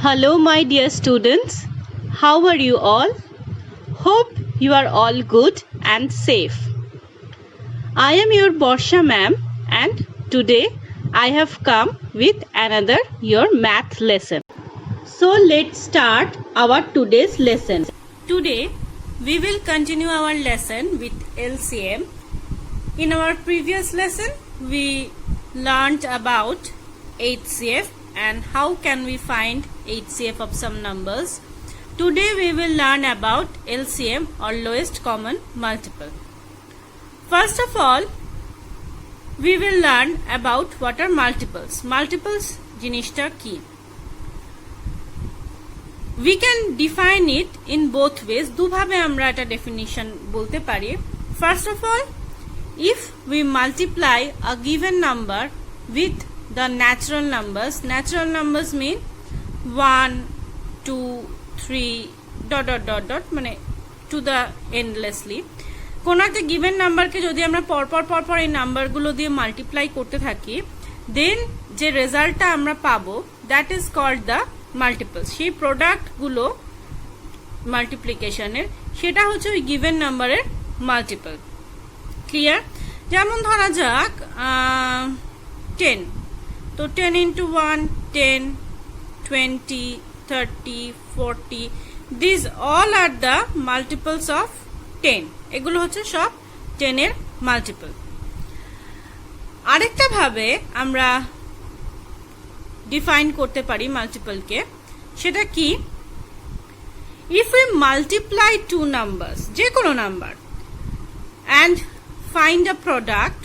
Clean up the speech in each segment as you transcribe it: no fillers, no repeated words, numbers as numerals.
Hello, my dear students. How are you all? Hope you are all good and safe. I am your Borsha ma'am, and today I have come with another your math lesson. So let's start our today's lesson. Today we will continue our lesson with LCM. In our previous lesson we learned about HCF and how can we find HCF of some numbers. Today we will learn about LCM or lowest common multiple. First of all, we will learn about what are multiples. Multiples জিনিসটা কি? We can define it in both ways. দুভাবে আমরা এটা definition বলতে পারি. First of all, if we multiply a given number with the natural numbers mean 1, 2, 3 ... মানে to the endlessly. কোন একটা given নাম্বারকে যদি আমরা পরপর এই নাম্বারগুলো দিয়ে মাল্টিপ্লাই করতে থাকি, দেন যে রেজাল্টটা আমরা পাবো that is called the multiples. সেই প্রোডাক্টগুলো মাল্টিপ্লিকেশনের সেটা হচ্ছে ওই গিভেন নাম্বারের মাল্টিপল। ক্লিয়ার? যেমন ধরা যাক 10, তো 10 into 1 10, 20, 30, 40, these all are the multiples of 10. এগুলো হচ্ছে সব 10 এর মাল্টিপল। আরেকটা ভাবে আমরা ডিফাইন করতে পারি মাল্টিপলকে, সেটা কি? if we multiply two numbers, যে কোনো number, and find a product,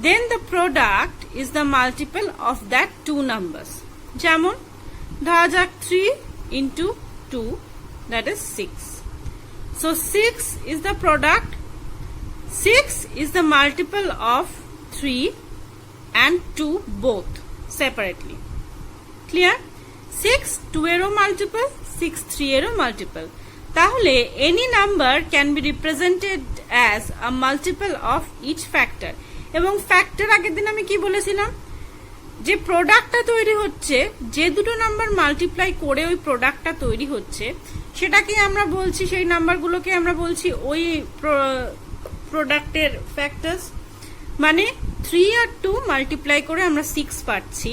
then the product is the multiple of that two numbers. যেমন ধরা যাক 3 into 2, that is 6. So 6 is the product. 6 is the multiple of 3 and 2 both separately. Clear? 6 2 এরও multiple, 6 3 এরও multiple. তাহলে any number can be represented as a multiple of each factor. এবং factor আগের দিন আমি কি বলেছিলাম? যে প্রোডাক্টটা তৈরি হচ্ছে, যে দুটো নাম্বার মাল্টিপ্লাই করে ওই প্রোডাক্টটা তৈরি হচ্ছে, সেটাকে আমরা বলছি, সেই নাম্বারগুলোকে আমরা বলছি ওই প্রোডাক্টের ফ্যাক্টরস। মানে 3 আর 2 মাল্টিপ্লাই করে আমরা 6 পাচ্ছি।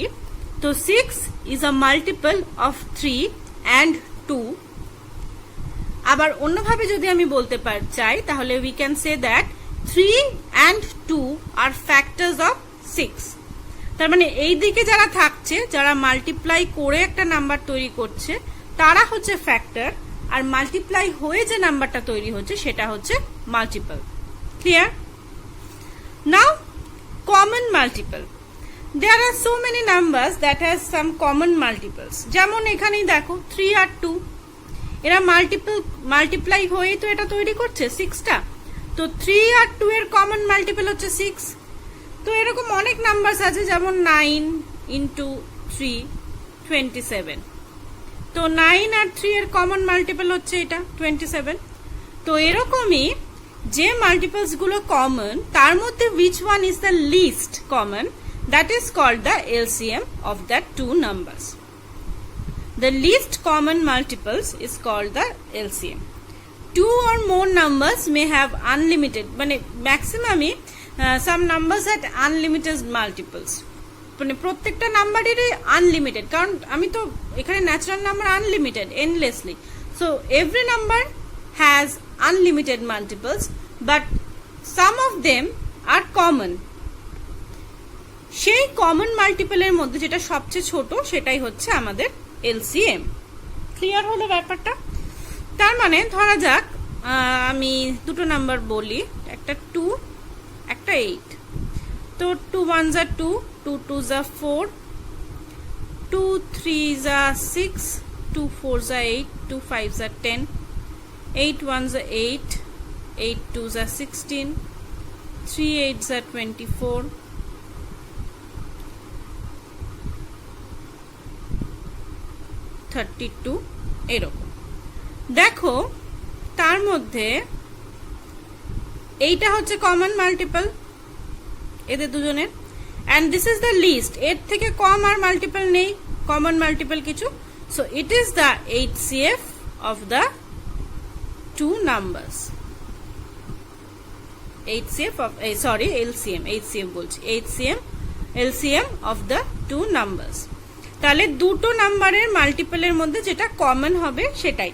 তো 6 is a multiple of 3 and 2। আবার অন্যভাবে যদি আমি বলতে চাই, তাহলে we can say that 3 and 2 are factors of 6. তার মানে এই দিকে যারা থাকছে, যারা মাল্টিপ্লাই করে একটা নাম্বার তৈরি করছে, তারা হচ্ছে ফ্যাক্টর, আর মাল্টিপ্লাই হয়ে যে নাম্বারটা তৈরি হচ্ছে সেটা হচ্ছে multiple. Clear? Now common multiple. There are so many numbers that has some common multiples. যেমন এখানেই দেখো 3 আর 2, এরা মাল্টিপ্লাই হয়ে তো এটা তৈরি করছে 6টা। তো 3 আর 2 এর কমন মাল্টিপল হচ্ছে 6। তো এরকম অনেক নাম্বারস আছে, যেমন 9 into 3 27। তো 9 আর 3 এর কমন মাল্টিপল হচ্ছে এটা 27। তো এরকমই যে মাল্টিপলস গুলো কমন, তার মধ্যে which one is the least common, that is called the LCM of that two numbers. The least common multiples is called the LCM. Two or more numbers may have unlimited, মানে maximum some numbers had unlimited multiples. মানে প্রত্যেকটা নাম্বারেরই unlimited, কারণ আমি তো এখানে natural number unlimited, endlessly. So every number has unlimited multiples, but some of them are common. সেই common মাল্টিপলের মধ্যে যেটা সবচেয়ে ছোট, সেটাই হচ্ছে আমাদের এলসিএম। ক্লিয়ার হলো ব্যাপারটা? তার মানে ধরা যাক আমি দুটো নাম্বার বলি, একটা 2, একটা 8। তো 2 1s are 2, 2 2s are 4, 2 3s are 6, 2 4s are 8, 2 5s are 10, 8 1s are 8, 8 2s are 16, 3 8s are 24, 32। এরকম দেখো, তার মধ্যে এইটা হচ্ছে কমন মাল্টিপল এদের দুজনের, and this is the least. এর থেকে কম আর মাল্টিপল নেই, কমন মাল্টিপল কিছু। So it is the HCF of the two numbers. HCF of LCM বলছি, LCM of the two numbers. তাহলে দুটো নাম্বারের মাল্টিপলের মধ্যে যেটা কমন হবে সেটাই।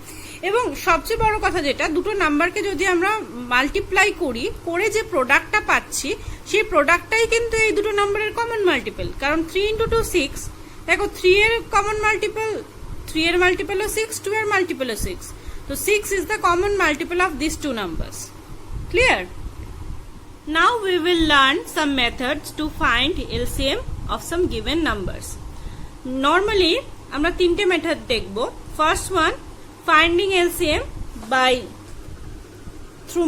এবং সবচেয়ে বড় কথা যেটা, দুটো নাম্বারকে যদি আমরা মাল্টিপ্লাই করি, করে যে প্রোডাক্টটা পাচ্ছি সেই প্রোডাক্টটাই কিন্তু এই দুটো নাম্বারের কমন মাল্টিপল। কারণ 3 × 2 6, দেখো 3 এর কমন মাল্টিপল, 3 এর মাল্টিপল 6, 2 এর মাল্টিপল 6, তো 6 is the common multiple of these two numbers. Clear? Now we will learn some methods to find LCM of some given numbers. Normally আমরা তিনটে মেথড দেখব। First one, finding LCM by through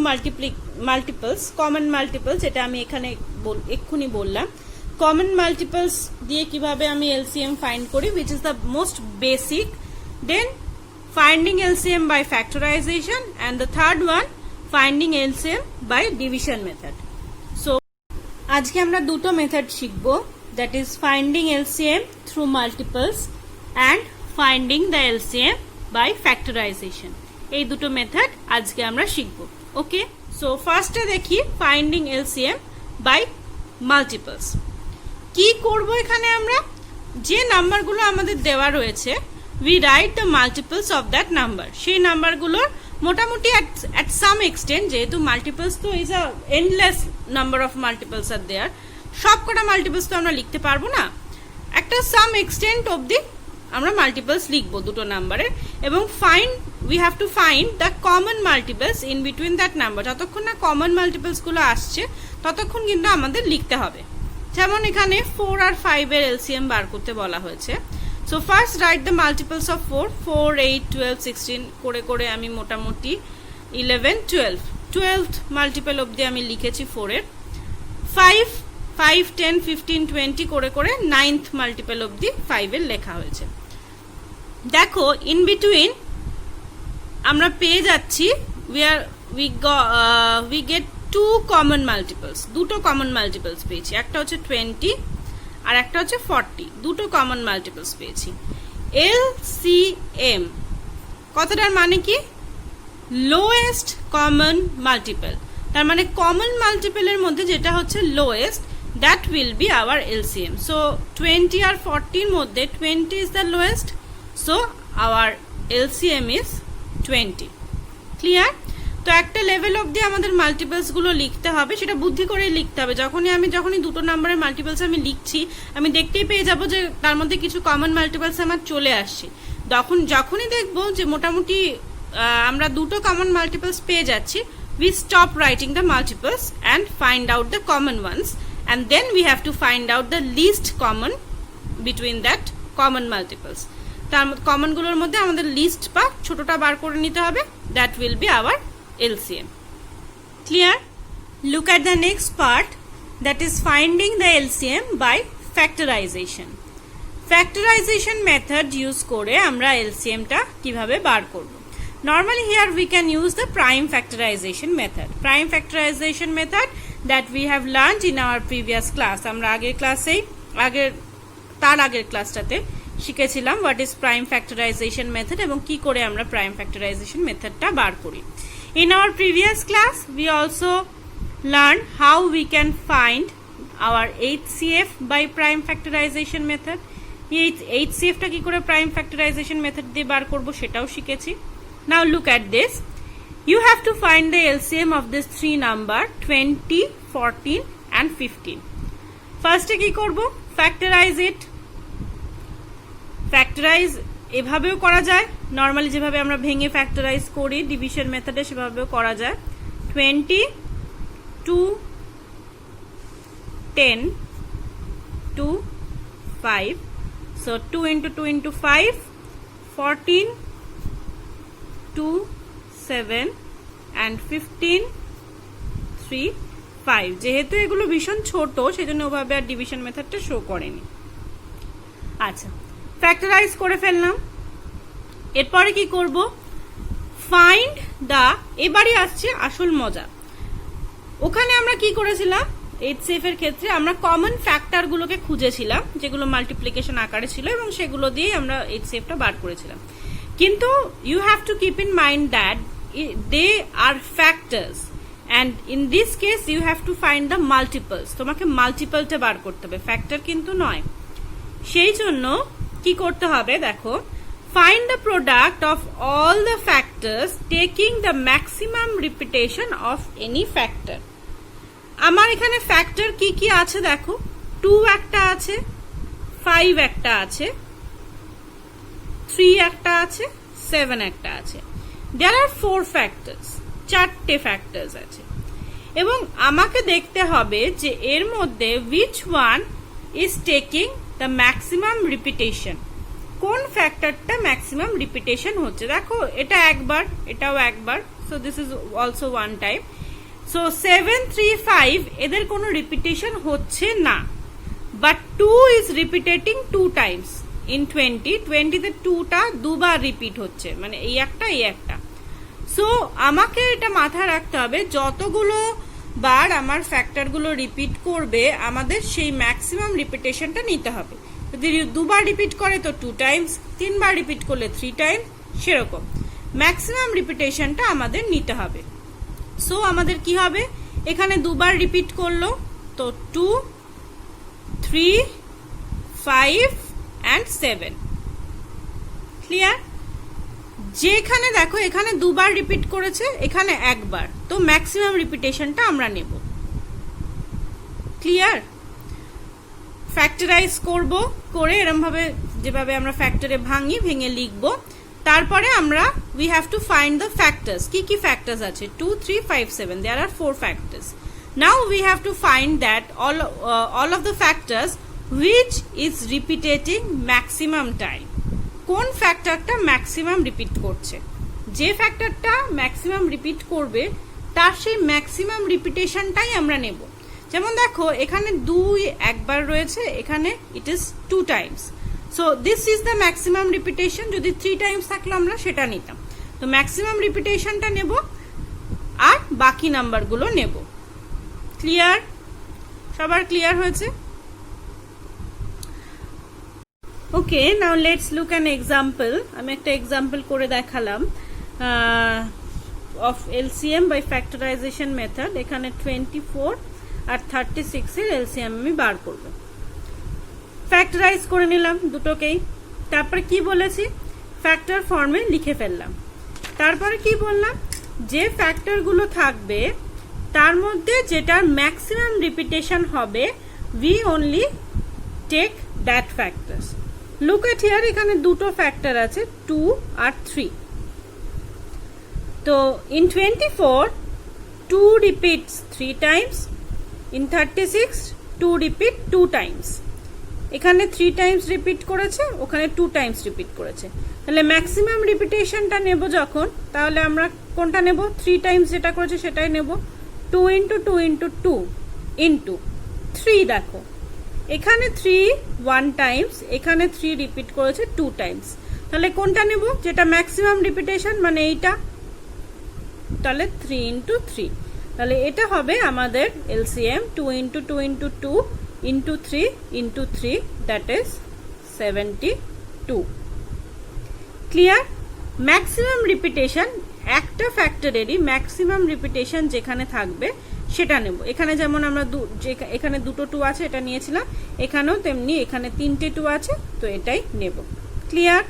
multiples, common multiples, এটা আমি এখানে এক্ষুনি বললাম। Common multiples দিয়ে কিভাবে আমি LCM find করি, which is the most basic. Then finding LCM by factorization, and the third one, finding LCM by division method. So আজকে আমরা দুটো মেথড শিখব, that is finding LCM through multiples and finding the LCM by factorization. এই দুটো method আজকে আমরা শিখব। ওকে, so ফার্স্টে দেখি ফাইন্ডিং LCM বাই মাল্টিপলস। কি করব এখানে, আমরা যে নাম্বারগুলো আমাদের দেওয়া রয়েছে, we write the multiples of that number. সেই নাম্বারগুলোর মোটামুটি at some extent, যেহেতু মাল্টিপলস তো is a endless number of multiples are there, সবকটা মাল্টিপলস তো আমরা লিখতে পারবো না, একটা সাম এক্সটেন্ট অবধি আমরা মাল্টিপলস লিখবো দুটো নাম্বারের। এবং we have to find the common multiples in between that number. যতক্ষণ না কমন মাল্টিপলস গুলো আসছে ততক্ষণ কিন্তু আমাদের লিখতে হবে। যেমন এখানে 4 আর 5 এর LCM বার করতে বলা হয়েছে। So first write the multiples of 4, 4, 8, 12, 16 করে করে আমি মোটামুটি 11, 12th মাল্টিপল অবধি আমি লিখেছি 4 এর। 5, 10, 15, 20 করে করে 9th মাল্টিপল অবধি 5 এর লেখা হয়েছে। দেখো ইন বিটুইন আমরা পেয়ে যাচ্ছি we get two common multiples, দুটো কমন মাল্টিপলস পেয়েছি, একটা হচ্ছে 20 আর একটা হচ্ছে 40, দুটো কমন মাল্টিপলস পেয়েছি। LCM কথাটার মানে কি, লোয়েস্ট কমন মাল্টিপল, তার মানে কমন মাল্টিপলের মধ্যে যেটা হচ্ছে lowest, that will be our LCM. So 20 আর 40 এর মধ্যে 20 is the lowest, so our LCM is 20. Clear? তো একটা লেভেল অবধি আমাদের মাল্টিপলস গুলো লিখতে হবে, সেটা বুদ্ধি করে লিখতে হবে। যখনই দুটো নাম্বারের মাল্টিপলস আমি লিখছি, আমি দেখতেই পেয়ে যাব যে তার মধ্যে কিছু কমন মাল্টিপলস আমার চলে আসছে। যখনই দেখবো যে মোটামুটি আমরা দুটো কমন মাল্টিপলস পেয়ে যাচ্ছি, we stop writing the multiples and find out the common ones, and then we have to find out the least common between that common multiples. তার কমন গুলোর মধ্যে আমাদের লিস্ট বা ছোটটা বার করে নিতে হবে, that will be our LCM. Clear? Look at the next part, that is finding the LCM by factorization. Factorization method use করে আমরা LCM টা কিভাবে বার করব। Normally here we can use the prime factorization method. Prime factorization method that we have learned in our previous class. আমরা আগের ক্লাসটাতে শিখেছিলাম what is prime factorization method এবং কি করে আমরা prime factorization মেথডটা বার করি। In our previous class we also learned how we can find our HCF by prime factorization method. এই HCF টা কি করে prime factorization method দিয়ে বার করব সেটাও শিখেছি। Now look at this. You have to find the LCM of this three number 20, 14 and 15. First কি করব, factorize it. Factorize এভাবেও করা যায়, নরমালি যেভাবে আমরা ভেঙে ফ্যাক্টরাইজ করি ডিভিশন মেথডে সেভাবেও করা যায়। 20, 2, 10, 2, 5, so 2 into 2 into 5, 14, 2, 7 and 15, 3, 5. যেহেতু এগুলো ভীষণ ছোট সেজন্য ওভাবে আর ডিভিশন মেথডটা শো করেনি। আচ্ছা, ফ্যাক্টরাইজ করে ফেললাম, এরপরে কি করব, ফাইন্ড দা, এবারে আসছে আসল মজা। ওখানে আমরা কি করেছিলাম, এইচসিএফ এর ক্ষেত্রে আমরা কমন ফ্যাক্টরগুলোকে খুঁজেছিলাম যেগুলো মাল্টিপ্লিকেশন আকারে ছিল এবং সেগুলো দিয়ে আমরা এইচসিএফটা বার করেছিলাম। কিন্তু you have to keep in mind that they are factors and in this case you have to find the multiples. তোমাকে মাল্টিপলটা বার করতে হবে, ফ্যাক্টর কিন্তু নয়। সেই জন্য কি করতে হবে দেখো, find the product of all the factors taking the maximum repetition of any factor। আমার এখানে ফ্যাক্টর কি কি আছে দেখো, 2 একটা আছে, 5 একটা আছে, 3 একটা আছে, 7 একটা আছে। there are 4 factors, 4টে ফ্যাক্টরস আছে এবং আমাকে দেখতে হবে যে এর মধ্যে which one is taking the maximum repetition, কোন ফ্যাক্টরটা ম্যাক্সিমাম রিপিটেশন হচ্ছে। দেখো এটা একবার, এটাও একবার, so this is also one time. So 7, 3, 5 এদের কোনো রিপিটেশন হচ্ছে না, বাট 2 ইজ রিপিটেটিং 2 টাইমস ইন 20তে 2টা দুবার রিপিট হচ্ছে, মানে এই একটা এই একটা। সো আমাকে এটা মাথায় রাখতে হবে যতগুলো বার আমার ফ্যাক্টরগুলো রিপিট করবে আমাদের সেই ম্যাক্সিমাম রিপিটেশনটা নিতে হবে। যদি 2বার রিপিট করে তো 2 টাইমস, 3বার রিপিট করলে 3 টাইমস, সেরকম ম্যাক্সিমাম রিপিটেশনটা আমাদের নিতে হবে। সো আমাদের কি হবে, এখানে 2বার রিপিট করলো তো 2, 3, 5 and 7। ক্লিয়ার? যেখানে দেখো এখানে 2বার রিপিট করেছে, এখানে একবার, তো ম্যাক্সিমাম রিপিটেশনটা আমরা নেব। ক্লিয়ার? ফ্যাক্টরাইজ করব, করে এরকম ভাবে যেভাবে আমরা ফ্যাক্টরে ভাঙি, ভেঙে লিখবো। তারপরে আমরা we have to find the factors. কি কি ফ্যাক্টরস আছে? 2, 3, 5, 7, দেয়ার আর 4 factors. Now we have to find that all of the factors which is repeating maximum time। কোন ফ্যাক্টরটা ম্যাক্সিমাম রিপিট করছে? যে ফ্যাক্টরটা ম্যাক্সিমাম রিপিট করবে তার সেই ম্যাক্সিমাম রিপিটেশনটাই আমরা নেব। যেমন দেখো এখানে 2 একবার রয়েছে, এখানে it is 2 Times, so this is the maximum repetition. যদি 3 টাইমস থাকলে আমরা সেটা নিতাম, তো ম্যাক্সিমাম রিপিটেশনটা নেব আর বাকি নাম্বারগুলো নেব। ক্লিয়ার? সবার ক্লিয়ার হয়েছে? Okay, now let's look an example. আমি একটা এক্সাম্পল করে দেখালাম of LCM by factorization method. এখানে 24 আর 36 এর এলসিএম আমি বার করব। ফ্যাক্টরাইজ করে নিলাম দুটোকেই। তারপরে কি বলেছি, ফ্যাক্টর ফর্মে লিখে ফেললাম। তারপরে কি বললাম, যে ফ্যাক্টরগুলো থাকবে তার মধ্যে যেটার ম্যাক্সিমাম রিপিটেশন হবে we only take that factors. Look at here, এখানে দুটো ফ্যাক্টর আছে 2 আর 3। তো ইন 24 2 repeats 3 times, in 36 2 repeat 2 times। এখানে 3 টাইমস রিপিট করেছে, ওখানে 2 টাইমস রিপিট করেছে। তাহলে ম্যাক্সিমাম রিপিটেশনটা নেব যখন, তাহলে আমরা কোনটা নেব? 3 টাইমস যেটা করেছে সেটাই নেব। 2 into 2 into 2 into 3। দেখো এখানে 3 1 টাইমস, এখানে 3 রিপিট করেছে 2 টাইমস। তাহলে কোনটা নেব? যেটা ম্যাক্সিমাম রিপিটেশন, মানে এইটা। তাহলে 3 into 3। তাহলে এটা হবে আমাদের LCM 2 into 2 into 2 into 3 into 3, that is 72। Clear? Maximum repetition একটা ফ্যাক্টরেরই ম্যাক্সিমাম রিপিটেশন যেখানে থাকবে সেটা নেব। এখানে যেমন আমরা এখানে দুটো 2 আছে, এটা নিয়েছিলাম। এখানেও তেমনি এখানে 3টে 2 আছে, তো এটাই নেব। ক্লিয়ার?